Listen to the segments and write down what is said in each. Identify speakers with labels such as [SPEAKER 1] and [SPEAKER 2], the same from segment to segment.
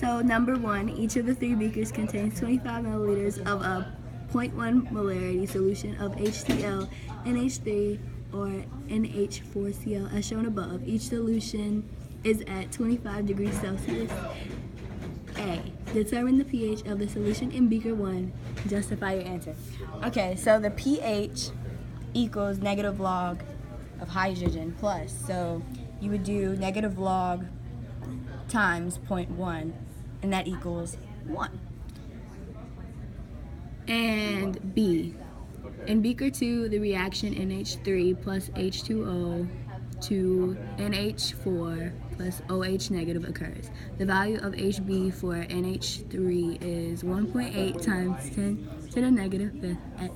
[SPEAKER 1] So number 1, each of the 3 beakers contains 25 milliliters of a 0.1 molarity solution of HCl, NH3, or NH4Cl as shown above. Each solution is at 25 degrees Celsius. A. Determine the pH of the solution in beaker 1. Justify your answer. Okay, so the pH equals negative log of hydrogen plus. So you would do negative log times 0.1, and that equals 1. And B. In beaker 2, the reaction NH3 plus H2O to NH4 plus OH negative occurs. The value of HB for NH3 is 1.8 times 10 to the negative 5th at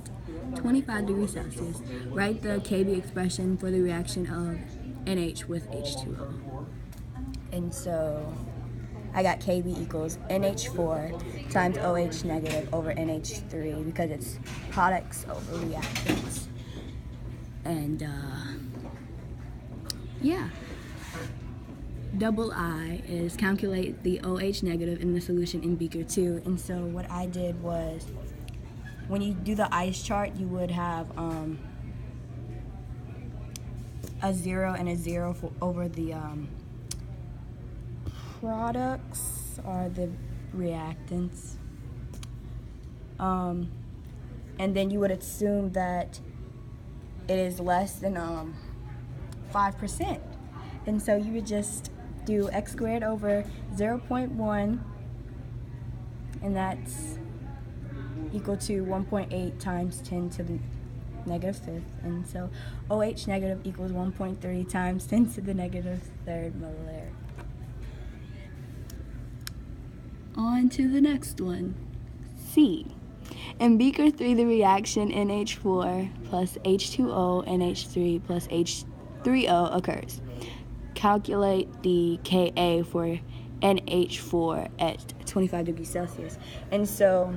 [SPEAKER 1] 25 degrees Celsius. Write the Kb expression for the reaction of NH with H2O. And so I got Kb equals NH4 times OH negative over NH3 because it's products over reactants. And yeah. Double I is calculate the OH negative in the solution in beaker 2. And so what I did was, when you do the ice chart, you would have a 0 and a 0 over the products or the reactants. And then you would assume that it is less than 5%. And so you would just do x squared over 0.1, and that's equal to 1.8 times 10 to the negative 5th. And so OH negative equals 1.3 times 10 to the negative 3rd molarity. On to the next one. C. In beaker 3, the reaction NH4 plus H2O NH3 plus H3O occurs. Calculate the Ka for NH4 at 25 degrees Celsius. And so,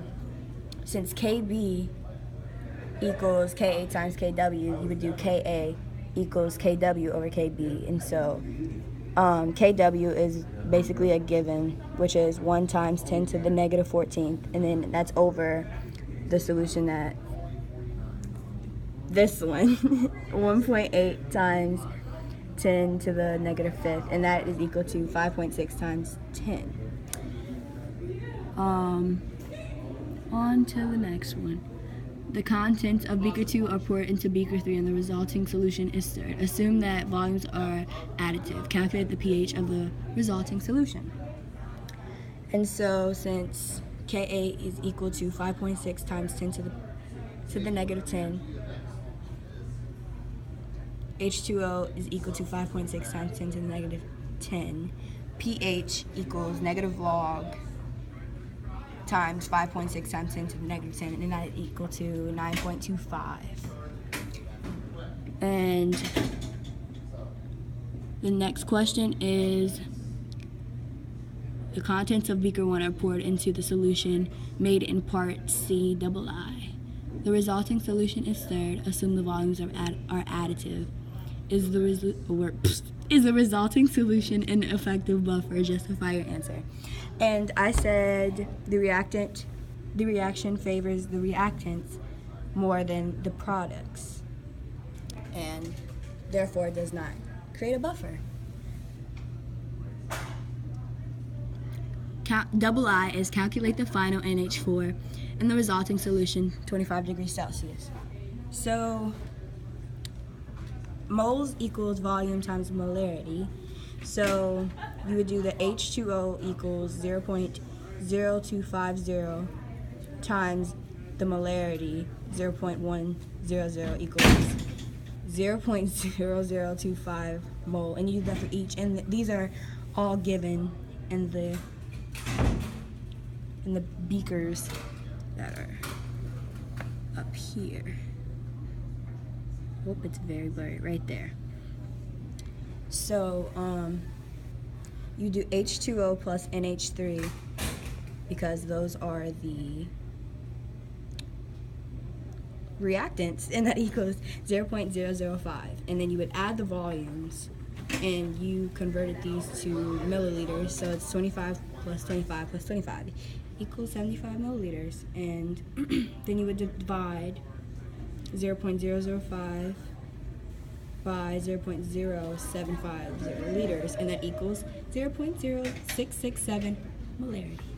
[SPEAKER 1] since Kb equals Ka times Kw, you would do Ka equals Kw over Kb. And so, Kw is basically a given, which is 1 times 10 to the negative 14th. And then that's over the solution that this one, 1.8 times 10 to the negative 5th, and that is equal to 5.6 times 10. On to the next one. The contents of beaker 2 are poured into beaker 3 and the resulting solution is stirred. Assume that volumes are additive. Calculate the pH of the resulting solution. And so since Ka is equal to 5.6 times 10 to the negative 10, H2O is equal to 5.6 times 10 to the negative 10. pH equals negative log times 5.6 times 10 to the negative 10, and that is equal to 9.25. And the next question is, the contents of beaker 1 are poured into the solution made in part C double I. The resulting solution is stirred. Assume the volumes are additive. Is the resulting solution an effective buffer? Justify your answer. And I said the reaction favors the reactants more than the products, and therefore does not create a buffer. Double I is calculate the final NH4 and the resulting solution 25 degrees Celsius. So moles equals volume times molarity. So you would do the H2O equals 0.0250 times the molarity, 0.100 equals 0.0025 mole, and you do that for each. And these are all given in the beakers that are up here. Oh, it's very blurry right there. So you do H2O plus NH3 because those are the reactants, and that equals 0.005. And then you would add the volumes, and you converted these to milliliters, so it's 25 plus 25 plus 25 equals 75 milliliters. And then you would divide 0.005 by 0.0750 liters, and that equals 0.0667 molarity.